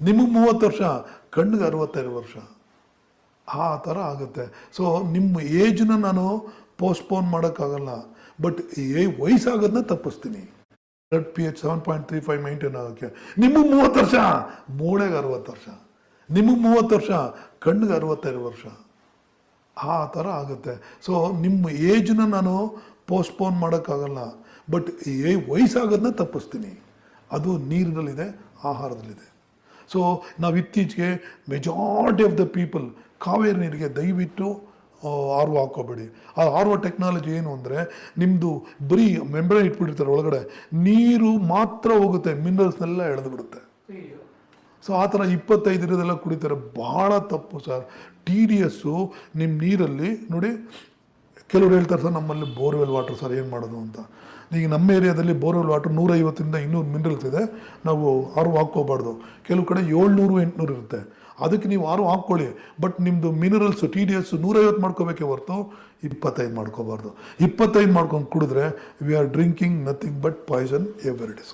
ನಿಮಗೆ 30 ವರ್ಷ, ಕಣ್ಣಿಗೆ 65 ವರ್ಷ, ಆ ಥರ ಆಗುತ್ತೆ. ಸೊ ನಿಮ್ಮ ಏಜ್ನ ನಾನು ಪೋಸ್ಟ್ಪೋನ್ ಮಾಡೋಕ್ಕಾಗಲ್ಲ, ಬಟ್ ವಯಸ್ಸಾಗೋದನ್ನ ತಪ್ಪಿಸ್ತೀನಿ. ಬ್ಲಡ್ pH 7.35 ಮೈಂಟೈನ್ ಆಗೋಕ್ಕೆ. ನಿಮಗೆ 30 ವರ್ಷ, ಮೂಳೆಗೆ 60 ವರ್ಷ, ನಿಮಗೆ 30 ವರ್ಷ, ಕಣ್ಣಿಗೆ 65 ವರ್ಷ, ಆ ಥರ ಆಗುತ್ತೆ. ಸೊ ನಿಮ್ಮ ಏಜ್ನ ನಾನು ಪೋಸ್ಟ್ಪೋನ್ ಮಾಡೋಕ್ಕಾಗಲ್ಲ, ಬಟ್ ವಯಸ್ಸಾಗೋದನ್ನ ತಪ್ಪಿಸ್ತೀನಿ. ಅದು ನೀರಿನಲ್ಲಿದೆ, ಆಹಾರದಲ್ಲಿದೆ. ಸೊ ನಾವು ಇತ್ತೀಚೆಗೆ majority of the people Kaveri ನೀರಿಗೆ ದಯವಿಟ್ಟು ಆರ್ ಒ ಹಾಕೋಬೇಡಿ. ಆ ಆರ್ ಒ ಟೆಕ್ನಾಲಜಿ ಏನು ಅಂದರೆ, ನಿಮ್ಮದು ಬರೀ ಮೆಂಬ್ರೇನ್ ಇಟ್ಬಿಟ್ಟಿರ್ತಾರೆ, ಒಳಗಡೆ ನೀರು ಮಾತ್ರ ಹೋಗುತ್ತೆ, ಮಿನರಲ್ಸ್ನೆಲ್ಲ ಎಳೆದು ಬಿಡುತ್ತೆ. ಸೊ ಆ ಥರ 25 ಇರೋದೆಲ್ಲ ಕುಡಿತಾರೆ, ಭಾಳ ತಪ್ಪು ಸರ್. TDSಸು ನಿಮ್ಮ ನೀರಲ್ಲಿ ನೋಡಿ. ಕೆಲವ್ರು ಹೇಳ್ತಾರೆ ಸರ್ ನಮ್ಮಲ್ಲಿ ಬೋರ್ವೆಲ್ ವಾಟರ್ ಸರ್ ಏನು ಮಾಡೋದು ಅಂತ. ಈಗ ನಮ್ಮ ಏರಿಯಾದಲ್ಲಿ ಬೋರ್ವೆಲ್ ವಾಟರ್ 150ರಿಂದ 200 ಮಿನರಲ್ಸ್ ಇದೆ, ನಾವು ಆರು ಹಾಕ್ಕೋಬಾರ್ದು. ಕೆಲವು ಕಡೆ 700-800 ಇರುತ್ತೆ. ಅದಕ್ಕೆ ನೀವು ಆರು ಹಾಕ್ಕೊಳ್ಳಿ, ಬಟ್ ನಿಮ್ಮದು ಮಿನರಲ್ಸ್ TDS 150 ಮಾಡ್ಕೋಬೇಕೇ ಹೊರತು 25 ಮಾಡ್ಕೋಬಾರ್ದು. 25 ಮಾಡ್ಕೊಂಡು ಕುಡಿದ್ರೆ we are drinking nothing but poison every day.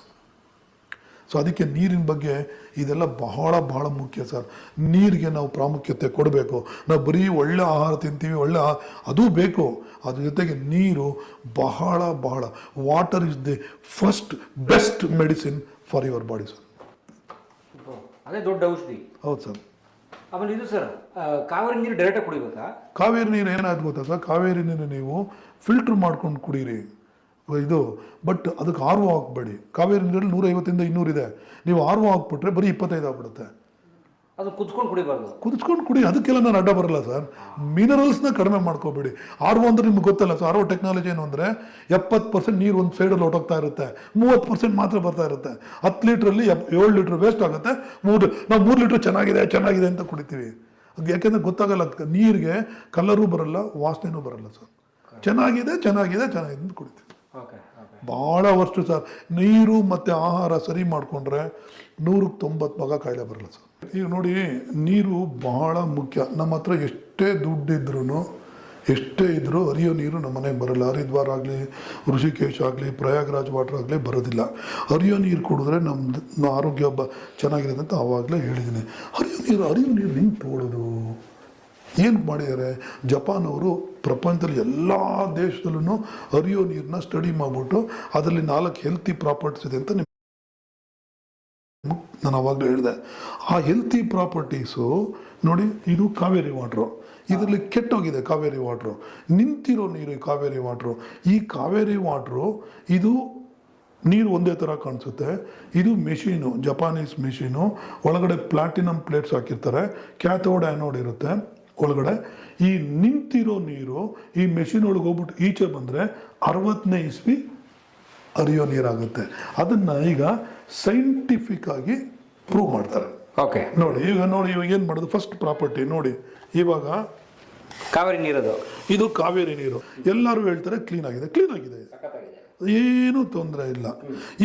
So ಅದಕ್ಕೆ ನೀರಿನ ಬಗ್ಗೆ ಇದೆಲ್ಲ ಬಹಳ ಬಹಳ ಮುಖ್ಯ ಸರ್. ನೀರಿಗೆ ನಾವು ಪ್ರಾಮುಖ್ಯತೆ ಕೊಡಬೇಕು. ನಾವು ಬರೀ ಒಳ್ಳೆ ಆಹಾರ ತಿಂತೀವಿ, ಅದೂ ಬೇಕು, ಅದ್ರ ಜೊತೆಗೆ ನೀರು ಬಹಳ ಬಹಳ. Water is the first best medicine for your body sir. ಅದೇ ದೊಡ್ಡ ಔಷಧಿ. ಹೌದು ಸರ್. ಆಮೇಲೆ ಇದು ಸರ್, ಕಾವೇರಿ ನೀರು ಡೈರೆಕ್ಟಾಗಿ ಕುಡಿಬೇಕಾ? ಕಾವೇರಿ ನೀರು ಏನಾದ್ರು ಗೊತ್ತಾ ಸರ್, ಕಾವೇರಿ ನೀರು ನೀವು ಫಿಲ್ಟರ್ ಮಾಡ್ಕೊಂಡು ಕುಡೀರಿ ಇದು, ಬಟ್ ಅದಕ್ಕೆ ಆರ್ ಒ ಹಾಕ್ಬೇಡಿ. ಕಾವೇರಿ ನೀರಲ್ಲಿ 150ರಿಂದ 200 ಇದೆ, ನೀವು ಆರ್ ಒ ಹಾಕ್ಬಿಟ್ರೆ ಬರೀ 25 ಆಗ್ಬಿಡುತ್ತೆ. ಅದು ಕುದಿಸ್ಕೊಂಡು ಕುಡಿಬಾರ್ದು. ಕುದಿಸ್ಕೊಂಡು ಕುಡಿ, ಅದಕ್ಕೆಲ್ಲ ನಾನು ಅಡ್ಡ ಬರಲ್ಲ ಸರ್. ಮಿನರಲ್ಸ್ನ ಕಡಿಮೆ ಮಾಡ್ಕೋಬೇಡಿ. ಆರ್ ಒ ಅಂದ್ರೆ ನಿಮ್ಗೆ ಗೊತ್ತಲ್ಲ ಸರ್, ಆರ್ ಒ ಟೆಕ್ನಾಲಜಿ ಏನು ಅಂದರೆ 70% ನೀರು ಒಂದು ಸೈಡಲ್ಲಿ ಹೊಟ್ಟೋಗ್ತಾ ಇರುತ್ತೆ, 30% ಮಾತ್ರ ಬರ್ತಾ ಇರುತ್ತೆ. 10 ಲೀಟ್ರಲ್ಲಿ 7 ಲೀಟ್ರ್ ವೇಸ್ಟ್ ಆಗುತ್ತೆ. ನಾವು 3 ಲೀಟ್ರ್ ಚೆನ್ನಾಗಿದೆ ಅಂತ ಕುಡಿತೀವಿ. ಅದು ಯಾಕೆಂದರೆ ಗೊತ್ತಾಗಲ್ಲ, ನೀರಿಗೆ ಕಲರೂ ಬರಲ್ಲ, ವಾಸನೆನೂ ಬರಲ್ಲ ಸರ್. ಚೆನ್ನಾಗಿದೆ ಅಂತ ಕುಡಿತೀವಿ. ಭಾಳ ವರ್ಷ ಸರ್. ನೀರು ಮತ್ತು ಆಹಾರ ಸರಿ ಮಾಡಿಕೊಂಡ್ರೆ 190 ಭಾಗ ಕಾಯಿಲೆ ಬರಲ್ಲ ಸರ್. ಈಗ ನೋಡಿ, ನೀರು ಬಹಳ ಮುಖ್ಯ. ನಮ್ಮ ಹತ್ರ ಎಷ್ಟೇ ದುಡ್ಡಿದ್ರೂ ಎಷ್ಟೇ ಇದ್ರೂ ಹರಿಯೋ ನೀರು ನಮ್ಮ ಮನೆಗೆ ಬರಲ್ಲ. ಹರಿದ್ವಾರ ಆಗಲಿ, ಋಷಿಕೇಶ್ ಆಗಲಿ, ಪ್ರಯಾಗ್ರಾಜ್ ವಾಟರ್ ಆಗಲಿ ಬರೋದಿಲ್ಲ. ಹರಿಯೋ ನೀರು ಕುಡಿದ್ರೆ ನಮ್ಮ ಆರೋಗ್ಯ ಚೆನ್ನಾಗಿರುತ್ತೆ ಅಂತ ಆವಾಗಲೇ ಹೇಳಿದ್ದೀನಿ. ಹರಿಯೋ ನೀರು ಹೆಂಗೆ ತಗೊಳ್ಳೋದು, ಏನು ಮಾಡಿದ್ದಾರೆ ಜಪಾನ್ ಅವರು, ಪ್ರಪಂಚದಲ್ಲಿ ಎಲ್ಲ ದೇಶದಲ್ಲೂ ಹರಿಯೋ ನೀರನ್ನ ಸ್ಟಡಿ ಮಾಡಿಬಿಟ್ಟು ಅದರಲ್ಲಿ 4 ಹೆಲ್ತಿ ಪ್ರಾಪರ್ಟೀಸ್ ಇದೆ ಅಂತ ನಾನು ಅವಾಗಲೇ ಹೇಳಿದೆ. ಆ ಹೆಲ್ತಿ ಪ್ರಾಪರ್ಟೀಸು ನೋಡಿ, ಇದು ಕಾವೇರಿ ವಾಟ್ರು, ಇದರಲ್ಲಿ ಕೆಟ್ಟೋಗಿದೆ ಕಾವೇರಿ ವಾಟ್ರು, ನಿಂತಿರೋ ನೀರು ಕಾವೇರಿ ವಾಟ್ರು. ಈ ಕಾವೇರಿ ವಾಟ್ರು ಇದು ನೀರು ಒಂದೇ ಥರ ಕಾಣಿಸುತ್ತೆ. ಇದು ಮೆಷೀನು, ಜಪಾನೀಸ್ ಮೆಷೀನು, ಒಳಗಡೆ ಪ್ಲಾಟಿನಮ್ ಪ್ಲೇಟ್ಸ್ ಹಾಕಿರ್ತಾರೆ, ಕ್ಯಾಥೋಡ್ ಆ್ಯನೋಡ್ ಇರುತ್ತೆ ಒಳಗಡೆ. ಈ ನಿಂತಿರೋ ನೀರು ಈ ಮೆಷಿನ್ ಒಳಗೆ ಹೋಗ್ಬಿಟ್ಟು ಈಚೆ ಬಂದರೆ 60ನೇ ಇಸ್ವಿ ಹರಿಯೋ ನೀರಾಗುತ್ತೆ. ಅದನ್ನು ಈಗ ಸೈಂಟಿಫಿಕ್ ಆಗಿ ಪ್ರೂವ್ ಮಾಡ್ತಾರೆ. ಓಕೆ, ನೋಡಿ ಇವಾಗ ಏನು ಮಾಡೋದು, ಫಸ್ಟ್ ಪ್ರಾಪರ್ಟಿ ನೋಡಿ, ಇವಾಗ ಕಾವೇರಿ ನೀರದು, ಇದು ಕಾವೇರಿ ನೀರು. ಎಲ್ಲರೂ ಹೇಳ್ತಾರೆ ಕ್ಲೀನ್ ಆಗಿದೆ, ಏನೂ ತೊಂದರೆ ಇಲ್ಲ.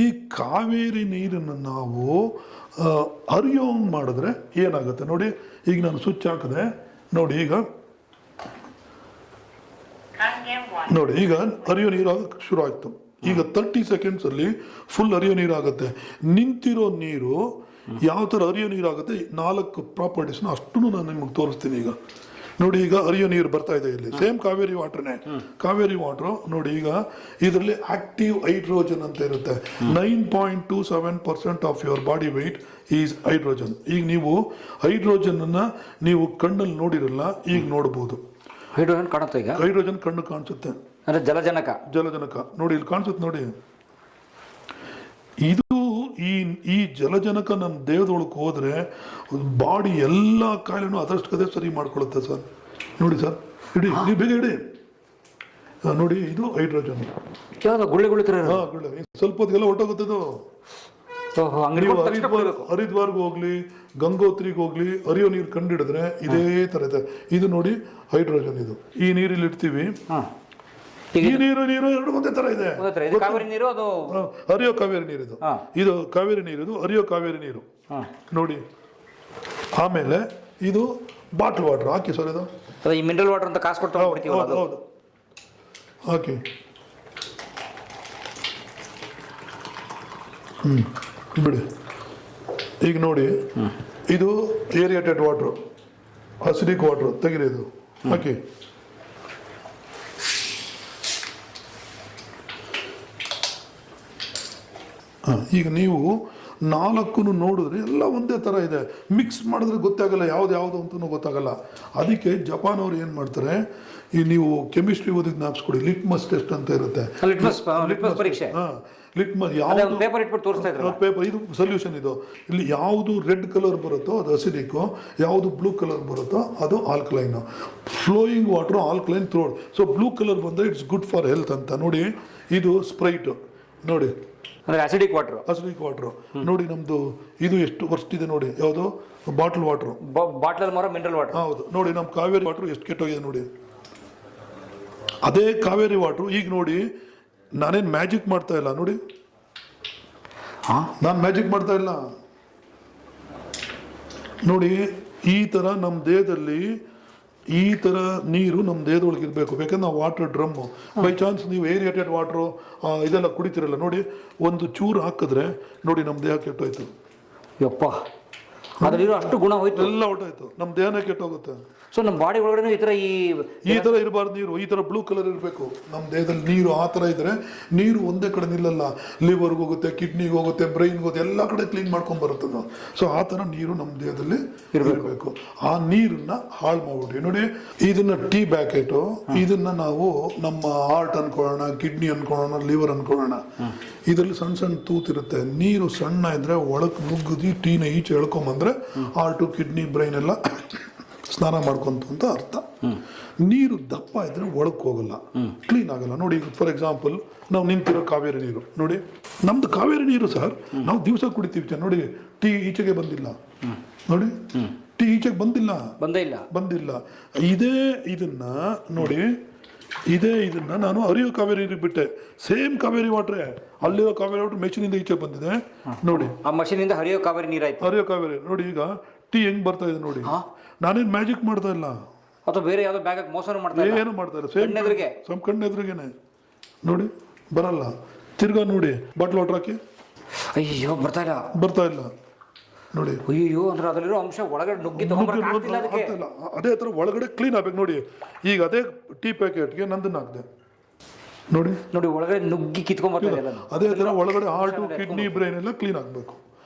ಈ ಕಾವೇರಿ ನೀರನ್ನು ನಾವು ಹರಿಯೋ ಮಾಡಿದ್ರೆ ಏನಾಗುತ್ತೆ ನೋಡಿ. ಈಗ ನಾನು ಸ್ವಿಚ್ ಹಾಕಿದೆ ನೋಡಿ, ಈಗ ಹರಿಯೋ ನೀರು ಶುರು ಆಯ್ತು. ಈಗ 30 ಸೆಕೆಂಡ್ಸಲ್ಲಿ ಫುಲ್ ಹರಿಯೋ ನೀರು ಆಗುತ್ತೆ. ನಿಂತಿರೋ ನೀರು ಯಾವ ಥರ ಹರಿಯೋ ನೀರು ಆಗುತ್ತೆ, 4 ಪ್ರಾಪರ್ಟೀಸ್ನ ಅಷ್ಟನ್ನು ನಾನು ನಿಮಗೆ ತೋರಿಸ್ತೀನಿ. ಈಗ ನೋಡಿ, ಈಗ ಹರಿಯೋ ನೀರು ಬರ್ತಾ ಇದೆ ಇಲ್ಲಿ, ಸೇಮ್ ಕಾವೇರಿ ವಾಟರ್ನೇ. ಕಾವೇರಿ ವಾಟ್ರು ನೋಡಿ, ಈಗ ಇದರಲ್ಲಿ ಆಕ್ಟಿವ್ ಹೈಡ್ರೋಜನ್ ಅಂತ ಇರುತ್ತೆ. 9.27% of your body weight is hydrogen. ಈಗ ನೀವು ಹೈಡ್ರೋಜನ್ನ ನೀವು ಕಣ್ಣಲ್ಲಿ ನೋಡಿರಲ್ಲ, ಈಗ ನೋಡ್ಬೋದು. ಹೈಡ್ರೋಜನ್ ಕಾಣುತ್ತೆ, ಈಗ ಹೈಡ್ರೋಜನ್ ಕಣ್ಣು ಕಾಣಿಸುತ್ತೆ, ಅಂದರೆ ಜಲಜನಕ ನೋಡಿ, ಇಲ್ಲಿ ಕಾಣಿಸುತ್ತೆ ನೋಡಿ. ಇದು ಈ ಜಲಜನಕ ನಮ್ಮ ದೇಹದೊಳಗೆ ಹೋದ್ರೆ ಬಾಡಿ ಎಲ್ಲ ಕಾಯಿಲೆನೂ ಅದಷ್ಟೇ ಸರಿ ಮಾಡ್ಕೊಳ್ಳುತ್ತೆ ಸರ್. ನೋಡಿ ಸರ್, ಇಡಿ, ನೀವು ಬೇಗ ಇಡಿ. ನೋಡಿ, ಇದು ಹೈಡ್ರೋಜನ್. ಗುಳ್ಳೆ ಗುಳ್ಳೆ ಸ್ವಲ್ಪ ಹೊತ್ತಿಗೆಲ್ಲ ಹೊಟ್ಟೋಗುತ್ತದು. ಹರಿದ್ವಾರ್ಗೆ ಹೋಗ್ಲಿ, ಗಂಗೋತ್ರಿಗೆ ಹೋಗ್ಲಿ, ಹರಿಯೋ ನೀರು ಕಂಡಿಡಿದ್ರೆ ಇದೇ ಥರ ಇದೆ. ಇದು ನೋಡಿ ಹೈಡ್ರೋಜನ್. ಇದು ಈ ನೀರಲ್ಲಿ ಇಡ್ತೀವಿ, ಈ ನೀರು ಎರಡು ಒಂದೇ ತರ ಇದೆ. ಹರಿಯೋ ಕಾವೇರಿ ನೀರು ಇದು ಕಾವೇರಿ ನೀರು, ಇದು ಹರಿಯೋ ಕಾವೇರಿ ನೀರು ನೋಡಿ. ಆಮೇಲೆ ಇದು ಬಾಟ್ಲ್ ವಾಟರ್ ಹಾಕಿ ಸರ್, ಇದು ಮಿನರಲ್ ವಾಟರ್ ಅಂತ ಕಾಸು ಕೊಟ್ಟು ಹೌದು ಹಾಕಿ. ಬಿಡಿ, ಈಗ ನೋಡಿ, ಇದು ಏರಿಯೇಟೆಡ್ ವಾಟ್ರು, ಅಸಿಡಿಕ್ ವಾಟ್ರು ತೆಗಿರಿ ಇದು ಹಾಕಿ. ಈಗ ನೀವು 4 ನೋಡಿದ್ರೆ ಎಲ್ಲ ಒಂದೇ ಥರ ಇದೆ, ಮಿಕ್ಸ್ ಮಾಡಿದ್ರೆ ಗೊತ್ತಾಗಲ್ಲ ಯಾವುದು ಅಂತಲೂ ಗೊತ್ತಾಗಲ್ಲ. ಅದಕ್ಕೆ ಜಪಾನ್ ಅವ್ರು ಏನು ಮಾಡ್ತಾರೆ, ಈ ನೀವು ಕೆಮಿಸ್ಟ್ರಿ ಓದಿದ್ ಜ್ಞಾಪಿಸ್ಕೊಡಿ, ಲಿಟ್ಮಸ್ ಟೆಸ್ಟ್ ಅಂತ ಇರುತ್ತೆ. ಲಿಟ್ಮಸ್ ಪರೀಕ್ಷೆ. ಲಿಟ್ಮಸ್ ಯಾವುದು ಪೇಪರ್ ಇಟ್ಬಿಟ್ಟು ತೋರಿಸ್ತಾ ಇದ್ರು. ಪೇಪರ್ ಇದು ಸೊಲ್ಯೂಷನ್ ಇದು. ಇಲ್ಲಿ ಯಾವುದು ರೆಡ್ ಕಲರ್ ಬರುತ್ತೋ ಅದು ಅಸಿಡಿಕ್ಕು, ಯಾವುದು ಬ್ಲೂ ಕಲರ್ ಬರುತ್ತೋ ಅದು ಆಲ್ಕಲೈನ್. ಫ್ಲೋಯಿಂಗ್ ವಾಟರ್ ಆಲ್ಕಲೈನ್ ಥ್ರೋಡ್. ಸೊ ಬ್ಲೂ ಕಲರ್ ಬಂದರೆ ಇಟ್ಸ್ ಗುಡ್ ಫಾರ್ ಹೆಲ್ತ್ ಅಂತ. ನೋಡಿ ಇದು ಸ್ಪ್ರೈಟ್ ನೋಡಿ, ಅಂದ್ರೆ ಅಸಿಡಿಕ್ ವಾಟರ್. ಅಸಿಡಿಕ್ ವಾಟರ್ ನೋಡಿ, ನಮ್ದು ಇದು ಎಷ್ಟು ವರ್ಷದಿದೆ ನೋಡಿ, ಯಾವುದು ಬಾಟಲ್ ವಾಟರ್, ಬಾಟ್ಲಲ್ಲಿ ಮಾರೋ ಮಿನರಲ್ ವಾಟರ್. ಹೌದು ನೋಡಿ, ನಮ್ಮ ಕಾವೇರಿ ವಾಟರ್ ಎಷ್ಟು ಕೆಟ್ಟೋಗಿದೆ ನೋಡಿ. ಅದೇ ಕಾವೇರಿ ವಾಟರ್ ಈಗ ನೋಡಿ, ನಾನೇನು ಮ್ಯಾಜಿಕ್ ಮಾಡ್ತಾ ಇಲ್ಲ ನೋಡಿ, ನಾನು ಮ್ಯಾಜಿಕ್ ಮಾಡ್ತಾ ಇಲ್ಲ ನೋಡಿ. ಈ ಥರ ನಮ್ಮ ದೇಹದಲ್ಲಿ ಈ ಥರ ನೀರು ನಮ್ಮ ದೇಹದೊಳಗೆ ಇರಬೇಕು. ಬೇಕಂದ್ರೆ ನಾವು ವಾಟರ್ ಡ್ರಮ್ಮು, ಬೈ ಚಾನ್ಸ್ ನೀವು ಏರಿಯೇಟೆಡ್ ವಾಟ್ರು ಇದೆಲ್ಲ ಕುಡಿತೀರಲ್ಲ ನೋಡಿ, ಒಂದು ಚೂರು ಹಾಕಿದ್ರೆ ನೋಡಿ ನಮ್ಮ ದೇಹ ಕೆಟ್ಟೋಯ್ತು. ಯಪ್ಪ, ಅದರಲ್ಲಿರೋ ಅಷ್ಟು ಗುಣ ಹೋಯ್ತು, ಎಲ್ಲ ಹೊಟ್ಟೋಯ್ತು, ನಮ್ಮ ದೇಹನೇ ಕೆಟ್ಟೋಗುತ್ತೆ. ಸೊ ನಮ್ಮ ಬಾಡಿ ಒಳಗಡೆ ಈ ಥರ ಇರಬಾರ್ದು ನೀರು, ಈ ಥರ ಬ್ಲೂ ಕಲರ್ ಇರಬೇಕು ನಮ್ಮ ದೇಹದಲ್ಲಿ ನೀರು. ಆ ಥರ ಇದ್ರೆ ನೀರು ಒಂದೇ ಕಡೆ ನಿಲ್ಲಲ್ಲ, ಲಿವರ್ಗೆ ಹೋಗುತ್ತೆ, ಕಿಡ್ನಿಗೆ ಹೋಗುತ್ತೆ, ಬ್ರೈನ್ಗೆ ಹೋಗುತ್ತೆ, ಎಲ್ಲ ಕಡೆ ಕ್ಲೀನ್ ಮಾಡ್ಕೊಂಡು ಬರುತ್ತೆ ನಾವು. ಸೊ ಆ ಥರ ನೀರು ನಮ್ಮ ದೇಹದಲ್ಲಿ ಇರಬೇಕು. ಆ ನೀರನ್ನ ಹಾಳು ಮಾಡ್ಬಿಟ್ವಿ ನೋಡಿ. ಇದನ್ನ ಟೀ ಬ್ಯಾಕೆಟು, ಇದನ್ನ ನಾವು ನಮ್ಮ ಹಾರ್ಟ್ ಅನ್ಕೊಳ್ಳೋಣ, ಕಿಡ್ನಿ ಅನ್ಕೊಳ್ಳೋಣ, ಲಿವರ್ ಅನ್ಕೊಳ್ಳೋಣ. ಇದರಲ್ಲಿ ಸಣ್ಣ ಸಣ್ಣ ತೂತಿರುತ್ತೆ, ನೀರು ಸಣ್ಣ ಇದ್ರೆ ಒಳಗೆ ನುಗ್ಗಿ ಟೀನ ಈಚೆ ಎಳ್ಕೊಂಬಂದ್ರೆ ಹಾರ್ಟು, ಕಿಡ್ನಿ, ಬ್ರೈನ್ ಎಲ್ಲ ಸ್ನಾನ ಮಾಡ್ಕೊಂತ ಅಂತ ಅರ್ಥ. ನೀರು ದಪ್ಪ ಇದ್ರೆ ಒಳಕ್ಕೆ ಹೋಗಲ್ಲ, ಕ್ಲೀನ್ ಆಗಲ್ಲ. ನೋಡಿ ಫಾರ್ ಎಕ್ಸಾಂಪಲ್ ನಾವು ನಿಂತಿರೋ ಕಾವೇರಿ ನೀರು ನೋಡಿ, ನಮ್ದು ಕಾವೇರಿ ನೀರು ಸರ್ ನಾವು ದಿವಸ ಕುಡಿತೀವಿ ನೋಡಿ. ಟೀ ಈಚೆಗೆ ಬಂದಿಲ್ಲ ನೋಡಿ, ಟೀ ಈಚೆಗೆ ಬಂದಿಲ್ಲ. ಇದೇ ಇದನ್ನ ನೋಡಿ, ಇದನ್ನ ನಾನು ಹರಿಯೋ ಕಾವೇರಿ ನೀರಿಗೆ ಬಿಟ್ಟೆ, ಸೇಮ್ ಕಾವೇರಿ ವಾಟ್ರೆ, ಅಲ್ಲಿರೋ ಕಾವೇರಿ ವಾಟರ್ ಮೆಷಿನಿಂದ ಈಚೆ ಬಂದಿದೆ ನೋಡಿ. ಆ ಮಷೀನಿಂದ ಹರಿಯೋ ಕಾವೇರಿ ನೀರಾಯ್ತು. ಹರಿಯೋ ಕಾವೇರಿ ನೋಡಿ. ಈಗ ಟೀ ಹೆಂಗ್ ಬರ್ತಾ ಇದೆ ನೋಡಿ, ನಾನೇನು ಮ್ಯಾಜಿಕ್ ಮಾಡ್ತಾ ಇಲ್ಲ, ಅಥವಾ ಬೇರೆ ಯಾವುದೋ ಬ್ಯಾಗ್ ಮೋಸನ ಮಾಡ್ತಾ ಇಲ್ಲ, ಏನು ಮಾಡ್ತಾ ಇಲ್ಲ, ಸೇಮ್ ಕಣ್ಣೆದ್ರಿಗೇನೆ ನೋಡಿ ಬರಲ್ಲ. ತಿರ್ಗಾ ನೋಡಿ ಬಾಟ್ಲ್ ವಾಟರ್ ಹಾಕಿ, ಅಯ್ಯೋ ಬರ್ತಾ ಇಲ್ಲ ನೋಡಿ. ಅಯ್ಯೋ ಅಂದ್ರೆ ಅದರಲ್ಲಿರೋ ಅಂಶ ಒಳಗಡೆ ನುಗ್ಗಿ ಅದೇ ಥರ ಒಳಗಡೆ ಕ್ಲೀನ್ ಆಗ್ಬೇಕು ನೋಡಿ. ಈಗ ಅದೇ ಟೀ ಪ್ಯಾಕೆಟ್ಗೆ ನಂದನ್ನ ಹಾಕಿದೆ ನೋಡಿ, ಒಳಗಡೆ ನುಗ್ಗಿ ಕಿತ್ಕೊಂಡ್ಬರ್ತಾರೆ. ಅದೇ ಥರ ಒಳಗಡೆ ಹಾರ್ಟು, ಕಿಡ್ನಿ, ಬ್ರೈನ್ ಎಲ್ಲ ಕ್ಲೀನ್ ಆಗಬೇಕು.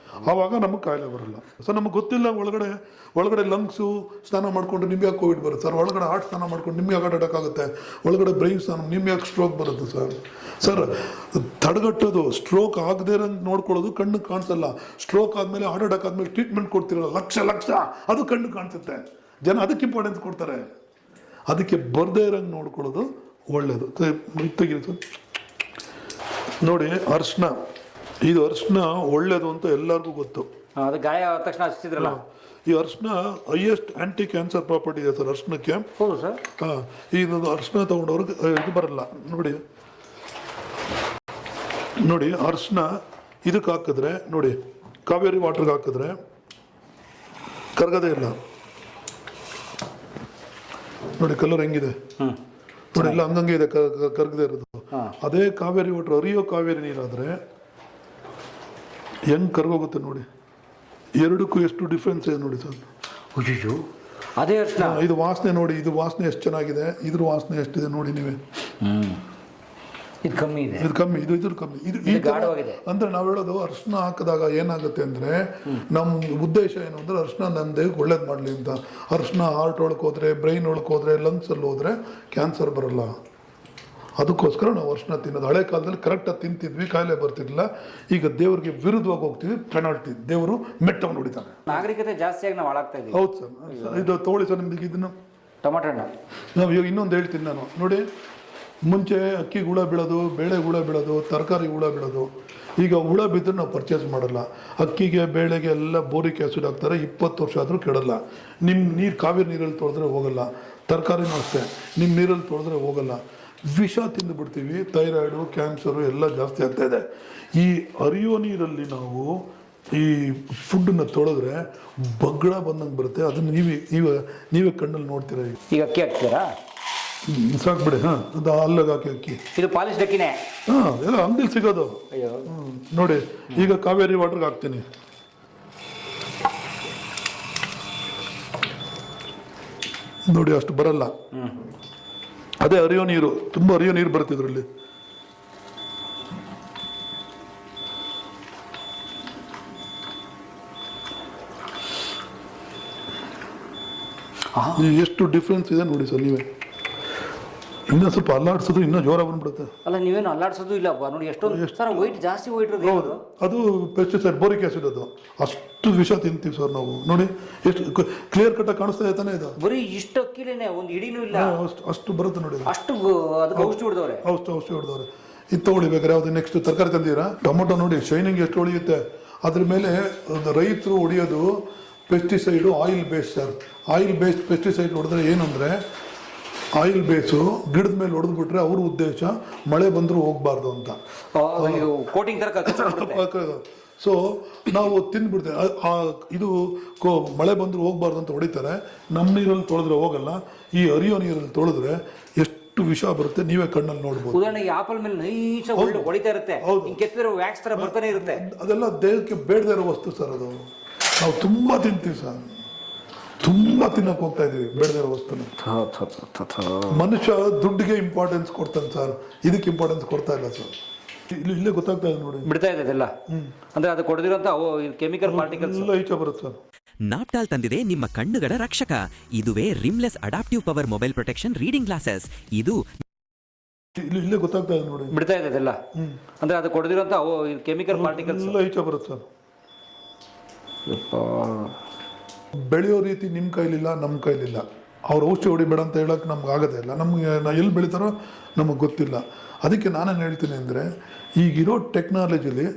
ಆವಾಗ ನಮಗೆ ಕಾಯಿಲೆ ಬರಲ್ಲ. ಸೊ ನಮಗೆ ಗೊತ್ತಿಲ್ಲ ಒಳಗಡೆ ಲಂಗ್ಸು ಸ್ನಾನ ಮಾಡ್ಕೊಂಡು ನಿಮ್ಗೆ ಯಾಕೆ ಕೋವಿಡ್ ಬರುತ್ತೆ ಸರ್, ಒಳಗಡೆ ಹಾರ್ಟ್ ಸ್ನಾನ ಮಾಡ್ಕೊಂಡು ನಿಮ್ಗೆ ಹಾರ್ಟ್ ಅಟ್ಯಾಕ್ ಆಗುತ್ತೆ, ಒಳಗಡೆ ಬ್ರೈನ್ ಸ್ನಾನ ನಿಮ್ಗೆ ಯಾಕೆ ಸ್ಟ್ರೋಕ್ ಬರುತ್ತೆ ಸರ್ ತಡೆಗಟ್ಟೋದು, ಸ್ಟ್ರೋಕ್ ಆಗದೆ ಇರೋಂಗೆ ನೋಡ್ಕೊಳ್ಳೋದು ಕಣ್ಣು ಕಾಣಿಸಲ್ಲ. ಸ್ಟ್ರೋಕ್ ಆದಮೇಲೆ ಹಾರ್ಟ್ ಅಟ್ಯಾಕ್ ಆದಮೇಲೆ ಟ್ರೀಟ್ಮೆಂಟ್ ಕೊಡ್ತಿರಲ್ಲ ಲಕ್ಷ ಅದು ಕಣ್ಣು ಕಾಣಿಸುತ್ತೆ. ಜನ ಅದಕ್ಕೆ ಇಂಪಾರ್ಟೆನ್ಸ್ ಕೊಡ್ತಾರೆ. ಅದಕ್ಕೆ ಬರದೇ ಇರೋಂಗೆ ನೋಡ್ಕೊಳ್ಳೋದು ಒಳ್ಳೇದು. ತೆಗಿರಿ ನೋಡಿ, ಅರ್ಶಿನ, ಇದು ಅರ್ಶಿನ ಒಳ್ಳೇದು ಅಂತ ಎಲ್ಲರಿಗೂ ಗೊತ್ತು. ಅದು ಗಾಯ ಆದ ತಕ್ಷಣ ಹಚ್ತಿದ್ರಲ್ಲ, ಈ ಅರ್ಶಿನ ಹೈಯೆಸ್ಟ್ ಆಂಟಿ ಕ್ಯಾನ್ಸರ್ ಪ್ರಾಪರ್ಟಿ ಇದೆ ಸರ್ ಅರ್ಶಿನಕ್ಕೆ. ಹೌದು ಸರ್. ಈಗ ಅರ್ಶಿನ ತಗೊಂಡವ್ರಿಗೆ ಇದು ಬರಲ್ಲ ನೋಡಿ. ಅರ್ಶಿನ ಇದಕ್ಕೆ ಹಾಕಿದ್ರೆ ನೋಡಿ, ಕಾವೇರಿ ವಾಟರ್ಗೆ ಹಾಕಿದ್ರೆ ಕರ್ಗದೇ ಇಲ್ಲ ನೋಡಿ, ಕಲರ್ ಹೆಂಗಿದೆ ನೋಡಿ, ಎಲ್ಲ ಹಂಗಂಗೆ ಇದೆ, ಕರ್ಗದೆ ಇರೋದು. ಅದೇ ಕಾವೇರಿ ವಾಟರ್, ಹರಿಯೋ ಕಾವೇರಿ ನೀರಾದ್ರೆ ಹೆಂಗ್ ಕರ್ಗೋಗುತ್ತೆ ನೋಡಿ. ಎರಡಕ್ಕೂ ಎಷ್ಟು ಡಿಫ್ರೆನ್ಸ್ ಇದೆ ನೋಡಿ ಸರ್. ಅಯ್ಯೋ, ಅದೇ ಅರ್ಶಿನ. ಇದು ವಾಸನೆ ನೋಡಿ, ಇದು ವಾಸನೆ ಎಷ್ಟು ಚೆನ್ನಾಗಿದೆ, ಇದ್ರ ವಾಸನೆ ಎಷ್ಟಿದೆ ನೋಡಿ ನೀವೇ. ಇದು ಕಮ್ಮಿ ಇದೆ, ಇದು ಕಮ್ಮಿ, ಇದ್ರ ಕಮ್ಮಿ. ಇದು ಅಂದ್ರೆ ನಾವು ಹೇಳೋದು ಅರ್ಶಿನ ಹಾಕಿದಾಗ ಏನಾಗುತ್ತೆ ಅಂದ್ರೆ ನಮ್ಮ ಉದ್ದೇಶ ಏನು ಅಂದ್ರೆ ಅರ್ಶಿನ ನನ್ನ ದೇಹಕ್ಕೆ ಒಳ್ಳೇದು ಮಾಡಲಿ ಅಂತ. ಅರ್ಶಿನ ಹಾರ್ಟ್ ಒಳಗೆ ಹೋದ್ರೆ, ಬ್ರೈನ್ ಒಳಗೆ ಹೋದ್ರೆ, ಲಂಗ್ಸ್ ಅಲ್ಲಿ ಹೋದ್ರೆ ಕ್ಯಾನ್ಸರ್ ಬರಲ್ಲ. ಅದಕ್ಕೋಸ್ಕರ ನಾವು ಅರ್ಶಿನ ತಿನ್ನೋದು. ಹಳೆ ಕಾಲದಲ್ಲಿ ಕರೆಕ್ಟಾಗಿ ತಿಂತಿದ್ವಿ, ಕಾಯಿಲೆ ಬರ್ತಿರ್ಲಿಲ್ಲ. ಈಗ ದೇವರಿಗೆ ವಿರುದ್ಧವಾಗಿ ಹೋಗ್ತೀವಿ, ಪೆನಾಲ್ಟಿ, ದೇವರು ಮೆಟ್ಟವ್ ನೋಡಿದ್ದಾನೆ. ನಾಗರಿಕತೆ ಜಾಸ್ತಿಯಾಗಿ ನಾವು ಹಾಳಾಗ್ತಾ ಇದ್ದೀವಿ. ಹೌದು ಸರ್. ಇದು ತಗೊಳ್ಳಿ ಸರ್, ನಿಮ್ಗೆ ಇದನ್ನು ಟೊಮಾಟೊ ಹಣ್ಣು. ನಾವು ಇವಾಗ ಇನ್ನೊಂದು ಹೇಳ್ತೀನಿ ನಾನು ನೋಡಿ. ಮುಂಚೆ ಅಕ್ಕಿ ಹುಳ ಬೀಳೋದು, ಬೇಳೆ ಹುಳ ಬೀಳೋದು, ತರಕಾರಿ ಹುಳ ಬೀಳೋದು. ಈಗ ಹುಳ ಬಿದ್ದರೆ ನಾವು ಪರ್ಚೇಸ್ ಮಾಡಲ್ಲ. ಅಕ್ಕಿಗೆ, ಬೇಳೆಗೆ ಎಲ್ಲ ಬೋರಿಕ್ ಆ್ಯಸಿಡ್ ಹಾಕ್ತಾರೆ, 20 ವರ್ಷ ಆದರೂ ಕೆಡಲ್ಲ. ನಿಮ್ಮ ನೀರು ಕಾವೇರಿ ನೀರಲ್ಲಿ ತೊಳೆದ್ರೆ ಹೋಗಲ್ಲ. ತರಕಾರಿನೂ ಅಷ್ಟೇ, ನಿಮ್ಮ ನೀರಲ್ಲಿ ತೊಳೆದ್ರೆ ಹೋಗಲ್ಲ. ವಿಷ ತಿಂದು ಬಿಡ್ತೀವಿ, ಥೈರಾಯ್ಡು, ಕ್ಯಾನ್ಸರು ಎಲ್ಲ ಜಾಸ್ತಿ ಆಗ್ತಾ ಇದೆ. ಈ ಹರಿಯೋ ನೀರಲ್ಲಿ ನಾವು ಈ ಫುಡ್ಡನ್ನ ತೊಳೆದ್ರೆ ಬಗ್ಳ ಬಂದಂಗೆ ಬರುತ್ತೆ. ಅದನ್ನು ನೀವೇ ಕಣ್ಣಲ್ಲಿ ನೋಡ್ತೀರ. ಈಗ ಅಕ್ಕಿ ಹಾಕ್ತೀರಾ? ಸಾಕ್ಬಿಡಿ. ಅದು ಅಲ್ಲಗೆ ಹಾಕಿ ಅಕ್ಕಿ. ಇದು ಪಾಲಿಶ್ ಅಕ್ಕಿನೇ. ಎಲ್ಲ ಅಂಗಡಿಲಿ ಸಿಗೋದು. ನೋಡಿ, ಈಗ ಕಾವೇರಿ ವಾಟರ್ಗೆ ಹಾಕ್ತೀನಿ. ನೋಡಿ ಅಷ್ಟು ಬರಲ್ಲ. ಅದೇ ಹರಿಯೋ ನೀರು, ತುಂಬ ಹರಿಯೋ ನೀರು ಬರುತ್ತೆ ಇದರಲ್ಲಿ. ಎಷ್ಟು ಡಿಫ್ರೆನ್ಸ್ ಇದೆ ನೋಡಿ ಸರ್ ನೀವೇ. ಇನ್ನೂ ಸ್ವಲ್ಪ ಅಲ್ಲಾಡ್ಸಿದ್ರು ಇನ್ನೂ ಜೋರ ಬಂದ್ಬಿಡುತ್ತೆ. ಅಲ್ಲ ನೀವೇನು ಅಲ್ಲಾಡ್ಸೋದು ಇಲ್ಲಪ್ಪ ನೋಡಿ, ಎಷ್ಟೊಂದು ಸರ್ ವೈಟ್ ಜಾಸ್ತಿ ವೈಟ್ ಇರೋದು. ಹೌದು, ಅದು ಪೆಸ್ಟಿಸೈಡ್, ಬೋರಿಕ್ ಆಸಿಡ್. ಅದು ಅಷ್ಟು ವಿಷ ತಿಂತೀವಿ ಸರ್ ನಾವು. ನೋಡಿ ಎಷ್ಟು ಕ್ಲಿಯರ್ ಕಟ್ಟಾಗಿ ಕಾಣಿಸ್ತಾ ಇದ್ದಾನೆ ಇದು. ಬರೀ ಇಷ್ಟು ಅಕ್ಕಿಲೇನೆ ಒಂದು ಇಡೀನೂ ಇಲ್ಲ. ಅಷ್ಟು ಬರುತ್ತೆ ನೋಡಿ. ಅಷ್ಟು ಅದಕ್ಕೆ ಔಷಧಿ ಹೊಡೆದವ್ರೆ. ಔಷಧಿ ಹೊಡೆದವ್ರೆ. ಇದು ತಗೊಳ್ಳಿ ಬೇಕಾದ್ರೆ. ಯಾವ್ದು ನೆಕ್ಸ್ಟ್ ತರಕಾರಿ ತಂದಿರಾ? ಟೊಮೊಟೊ ನೋಡಿ ಶೈನಿಂಗ್ ಎಷ್ಟು ಹೊಳೆಯುತ್ತೆ. ಅದ್ರ ಮೇಲೆ ರೈತರು ಹೊಡೆಯೋದು pesticide oil base sir. Oil based pesticide ಹೊಡೆದ್ರೆ ಏನಂದರೆ, ಆಯಿಲ್ ಬೇಸು ಗಿಡದ ಮೇಲೆ ಹೊಡೆದ್ಬಿಟ್ರೆ ಅವ್ರ ಉದ್ದೇಶ ಮಳೆ ಬಂದರೂ ಹೋಗ್ಬಾರ್ದು ಅಂತ. ಕೋಟಿಂಗ್ ತರ. ಸೊ ನಾವು ತಿಂದ್ಬಿಡ್ತೇವೆ. ಇದು ಮಳೆ ಬಂದರೂ ಹೋಗ್ಬಾರ್ದು ಅಂತ ಹೊಡಿತಾರೆ. ನಮ್ಮ ನೀರಲ್ಲಿ ತೊಳೆದ್ರೆ ಹೋಗಲ್ಲ, ಈ ಹರಿಯೋ ನೀರಲ್ಲಿ ತೊಳೆದ್ರೆ ಎಷ್ಟು ವಿಷ ಬರುತ್ತೆ ನೀವೇ ಕಣ್ಣಲ್ಲಿ ನೋಡ್ಬೋದು. ಉದಾಹರಣೆಗೆ ಆಪಲ್ ಮೇಲೆ ನೈಸ್ ಹೊಡಿತಾ ಇರುತ್ತೆ, ಕೆತ್ತಿರೋ ವ್ಯಾಕ್ಸ್ ತರ ಬರ್ತಾನೆ ಇರುತ್ತೆ. ಅದೆಲ್ಲ ದೇಹಕ್ಕೆ ಬೇಡದೇ ಇರೋ ವಸ್ತು ಸರ್. ಅದು ನಾವು ತುಂಬ ತಿಂತೀವಿ ಸರ್, ತುಂಬ ತಿನ್ನಕ್ಕೆ ಹೋಗ್ತಾ ಇದೀವಿ ಬೇಡದೇ ಇರೋ ವಸ್ತುನ. ಮನುಷ್ಯ ದುಡ್ಡಿಗೆ ಇಂಪಾರ್ಟೆನ್ಸ್ ಕೊಡ್ತಾನೆ ಸರ್, ಇದಕ್ಕೆ ಇಂಪಾರ್ಟೆನ್ಸ್ ಕೊಡ್ತಾ ಇಲ್ಲ ಸರ್. ಇಲ್ಲೇ ಗೊತ್ತಾಗ್ತಾ ಇದೆ ನೋಡಿ, ಬಿಡ್ತಾ ಇದೆ ಅದೆಲ್ಲ. ಅಂದ್ರೆ ಅದು ಕೊಡದಿರೋಂತ ಕೆಮಿಕಲ್ ಪಾರ್ಟಿಕಲ್ಸ್ ಎಲ್ಲ ಈಚೆ ಬರುತ್ತೆ ಸರ್. ನಾಪ್ಟಾಲ್ ತಂದಿದೆ ನಿಮ್ಮ ಕಣ್ಣುಗಳ ರಕ್ಷಕ. ಇದುವೇ rimless adaptive power mobile protection reading glasses. ಇದು ಇಲ್ಲೇ ಗೊತ್ತಾಗ್ತಾ ಇದೆ ನೋಡಿ, ಬಿಡ್ತಾ ಇದೆ ಅದೆಲ್ಲ. ಅಂದ್ರೆ ಅದು ಕೊಡದಿರೋಂತ ಕೆಮಿಕಲ್ ಪಾರ್ಟಿಕಲ್ಸ್ ಎಲ್ಲ ಈಚೆ ಬರುತ್ತೆ ಸರ್. ಬೆಳೆಯೋ ರೀತಿ ನಿಮ್ಮ ಕೈಲಿಲ್ಲ, ನಮ್ಮ ಕೈಲಿಲ್ಲ. ಅವ್ರು ಔಷಧಿ ಹೊಡಿಬೇಡ ಅಂತ ಹೇಳಕ್ಕೆ ನಮ್ಗೆ ಆಗೋದೇ ಇಲ್ಲ. ನಮಗೆ ಎಲ್ಲಿ ಬೆಳಿತಾರೋ ನಮಗೆ ಗೊತ್ತಿಲ್ಲ. ಅದಕ್ಕೆ ನಾನೇನು ಹೇಳ್ತೀನಿ ಅಂದರೆ, ಈಗಿರೋ ಟೆಕ್ನಾಲಜಿಲಿ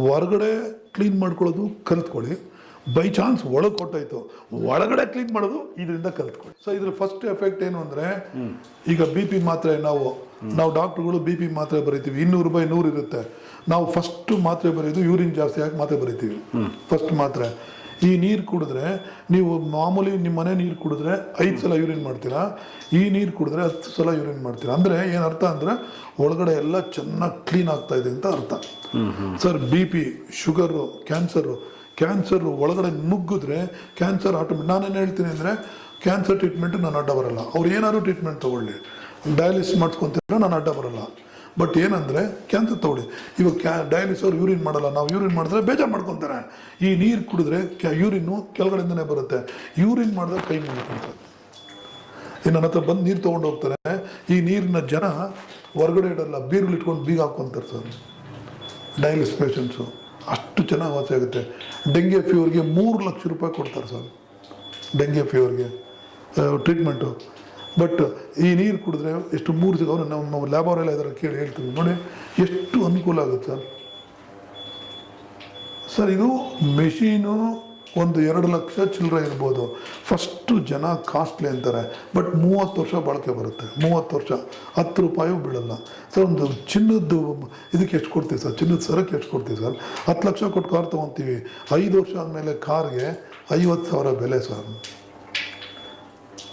ಹೊರಗಡೆ ಕ್ಲೀನ್ ಮಾಡ್ಕೊಳ್ಳೋದು ಕಲ್ತ್ಕೊಳ್ಳಿ. ಬೈ ಚಾನ್ಸ್ ಒಳಗೆ ಕೊಟ್ಟಾಯ್ತು, ಒಳಗಡೆ ಕ್ಲೀನ್ ಮಾಡೋದು ಇದರಿಂದ ಕಲ್ತ್ಕೊಳ್ಳಿ. ಸೊ ಇದ್ರ ಫಸ್ಟ್ ಎಫೆಕ್ಟ್ ಏನು ಅಂದರೆ, ಈಗ BP ಮಾತ್ರೆ ನಾವು ಡಾಕ್ಟ್ರುಗಳು BP ಮಾತ್ರೆ ಬರೀತೀವಿ, 200 ರೂಪಾಯಿ 100 ಇರುತ್ತೆ. ನಾವು ಫಸ್ಟ್ ಮಾತ್ರೆ ಬರೀದು ಯೂರಿನ್ ಜಾಸ್ತಿ ಆಗಿ ಮಾತ್ರೆ ಬರೀತೀವಿ ಫಸ್ಟ್ ಮಾತ್ರೆ. ಈ ನೀರು ಕುಡಿದ್ರೆ, ನೀವು ಮಾಮೂಲಿ ನಿಮ್ಮ ಮನೆ ನೀರು ಕುಡಿದ್ರೆ 5 ಸಲ ಯೂರಿನ್ ಮಾಡ್ತೀರಾ, ಈ ನೀರು ಕುಡಿದ್ರೆ 10 ಸಲ ಯೂರಿನ್ ಮಾಡ್ತೀರಾ. ಅಂದರೆ ಏನು ಅರ್ಥ ಅಂದರೆ, ಒಳಗಡೆ ಎಲ್ಲ ಚೆನ್ನಾಗಿ ಕ್ಲೀನ್ ಆಗ್ತಾ ಇದೆ ಅಂತ ಅರ್ಥ ಸರ್. BP, ಶುಗರು, ಕ್ಯಾನ್ಸರು ಒಳಗಡೆ ನುಗ್ಗಿದ್ರೆ ಕ್ಯಾನ್ಸರ್ ಆಟೋಮೆಟಿಕ್. ನಾನೇನು ಹೇಳ್ತೀನಿ ಅಂದರೆ, ಕ್ಯಾನ್ಸರ್ ಟ್ರೀಟ್ಮೆಂಟ್ ನಾನು ಅಡ್ಡ ಬರಲ್ಲ. ಅವ್ರು ಏನಾದ್ರು ಟ್ರೀಟ್ಮೆಂಟ್ ತೊಗೊಳ್ಳಿ, ಡಯಾಲಿಸಿಸ್ ಮಾಡ್ಕೊತಿದ್ರೆ ನಾನು ಅಡ್ಡ ಬರಲ್ಲ. ಬಟ್ ಏನಂದರೆ, ಕ್ಯಾನ್ಸರ್ ತೊಗೊಳ್ಳಿ. ಇವಾಗ ಡಯಾಲಿಸಿಸ್ ಅವ್ರು ಯೂರಿನ್ ಮಾಡಲ್ಲ, ನಾವು ಯೂರಿನ್ ಮಾಡಿದ್ರೆ ಬೇಜಾರು ಮಾಡ್ಕೊತಾರೆ. ಈ ನೀರು ಕುಡಿದ್ರೆ ಯೂರಿನ್ನು ಕೆಳಗಡೆಯಿಂದನೇ ಬರುತ್ತೆ. ಯೂರಿನ್ ಮಾಡಿದ್ರೆ ಕೈ ಮುಗಿತಾರೆ. ನನ್ನ ಹತ್ರ ಬಂದು ನೀರು ತೊಗೊಂಡು ಹೋಗ್ತಾರೆ. ಈ ನೀರಿನ ಜನ ಹೊರಗಡೆ ಇಡಲ್ಲ, ಬೀರುಗಳು ಇಟ್ಕೊಂಡು ಬೀಗ ಹಾಕ್ಕೊಂತಾರೆ ಸರ್ ಡಯಾಲಿಸಿಸ್ ಪೇಷಂಟ್ಸು. ಅಷ್ಟು ಚೆನ್ನಾಗಿ ವಾಸಿ ಆಗುತ್ತೆ. ಡೆಂಗ್ಯೂ ಫೀವರ್ಗೆ 3 ಲಕ್ಷ ರೂಪಾಯಿ ಕೊಡ್ತಾರೆ ಸರ್, ಡೆಂಗ್ಯೂ ಫೀವರ್ಗೆ ಟ್ರೀಟ್ಮೆಂಟು. ಬಟ್ ಈ ನೀರು ಕುಡಿದ್ರೆ ಎಷ್ಟು 3 ಸಿಗ. ಅವರು ನಮ್ಮ ಲ್ಯಾಬೋರೆಲ್ಲ ಇದ್ದಾರೆ, ಕೇಳಿ ಹೇಳ್ತೀವಿ ನೋಡಿ ಎಷ್ಟು ಅನುಕೂಲ ಆಗುತ್ತೆ ಸರ್. ಸರ್ ಇದು ಮೆಷೀನು ಒಂದು 2 ಲಕ್ಷ ಚಿಲ್ಲರೆ ಇರ್ಬೋದು. ಫಸ್ಟು ಜನ ಕಾಸ್ಟ್ಲಿ ಅಂತಾರೆ, ಬಟ್ 30 ವರ್ಷ ಬಾಳಿಕೆ ಬರುತ್ತೆ. 30 ವರ್ಷ 10 ರೂಪಾಯೂ ಬೀಳಲ್ಲ ಸರ್. ಒಂದು ಚಿನ್ನದ್ದು ಇದಕ್ಕೆ ಎಷ್ಟು ಕೊಡ್ತೀವಿ ಸರ್? ಚಿನ್ನದ ಸರಕ್ಕೆ ಎಷ್ಟು ಕೊಡ್ತೀವಿ ಸರ್? 10 ಲಕ್ಷ ಕೊಟ್ಟು ಕಾರ್ ತೊಗೊತೀವಿ. 5 ವರ್ಷ ಆದಮೇಲೆ ಕಾರ್ಗೆ 50,000 ಬೆಲೆ ಸರ್,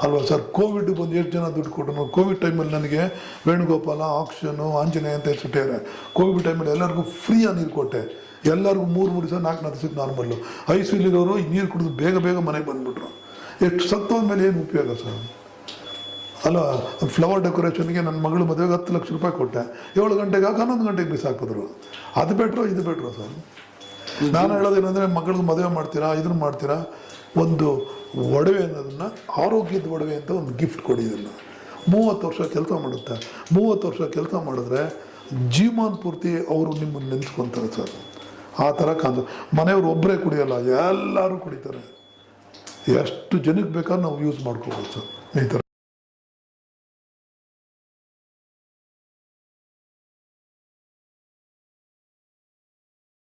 ಅಲ್ವಾ ಸರ್? ಕೋವಿಡ್ ಬಂದು ಎಷ್ಟು ಜನ ದುಡ್ಡು ಕೊಟ್ಟರು. ಕೋವಿಡ್ ಟೈಮಲ್ಲಿ ನನಗೆ ವೇಣುಗೋಪಾಲ, ಆಕ್ಷನು, ಆಂಜನೇಯ ಅಂತ ಸುಟ್ಟಿದ್ದಾರೆ. ಕೋವಿಡ್ ಟೈಮಲ್ಲಿ ಎಲ್ಲರಿಗೂ ಫ್ರೀಯಾಗಿ ನೀರು ಕೊಟ್ಟೆ. ಎಲ್ಲರಿಗೂ 3 ದಿವಸ 4 ದಿವಸಕ್ಕೆ ನಾರ್ಮಲ್ಲು. ಐಸಿಲಿರೋರು ಈ ನೀರು ಕುಡಿದು ಬೇಗ ಮನೆಗೆ ಬಂದುಬಿಟ್ರು. ಎಷ್ಟು ಸತ್ತೋದ ಮೇಲೆ ಏನು ಉಪಯೋಗ ಸರ್? ಅಲ್ಲ, ಫ್ಲವರ್ ಡೆಕೋರೇಷನ್ಗೆ ನನ್ನ ಮಗಳು ಮದುವೆಗೆ 10 ಲಕ್ಷ ರೂಪಾಯಿ ಕೊಟ್ಟೆ. 7 ಗಂಟೆಗೆ 11 ಗಂಟೆಗೆ ಬಿಸಾಕಿದ್ರು. ಅದು ಬೆಟ್ರೋ ಇದು ಬೆಟ್ರೋ ಸರ್? ನಾನು ಹೇಳೋದೇನೆಂದರೆ, ಮಗಳಿಗೆ ಮದುವೆ ಮಾಡ್ತೀರಾ, ಇದನ್ನು ಮಾಡ್ತೀರಾ, ಒಂದು ಒಡವೆ ಅನ್ನೋದನ್ನು, ಆರೋಗ್ಯದ ಒಡವೆ ಅಂತ ಒಂದು ಗಿಫ್ಟ್ ಕೊಡಿ. ಇದನ್ನು 30 ವರ್ಷ ಕೆಲಸ ಮಾಡುತ್ತೆ. 30 ವರ್ಷ ಕೆಲಸ ಮಾಡಿದ್ರೆ ಜೀವಮಾನ ಪೂರ್ತಿ ಅವರು ನಿಮ್ಮನ್ನು ನೆನೆಸ್ಕೊತಾರೆ ಸರ್. ಆ ಥರ ಮನೆಯವರು ಒಬ್ಬರೇ ಕುಡಿಯೋಲ್ಲ, ಎಲ್ಲರೂ ಕುಡಿತಾರೆ. ಎಷ್ಟು ಜನಕ್ಕೆ ಬೇಕಾದ್ರೂ ನಾವು ಯೂಸ್ ಮಾಡ್ಕೋಬೋದು ಸರ್ ಈ ಥರ.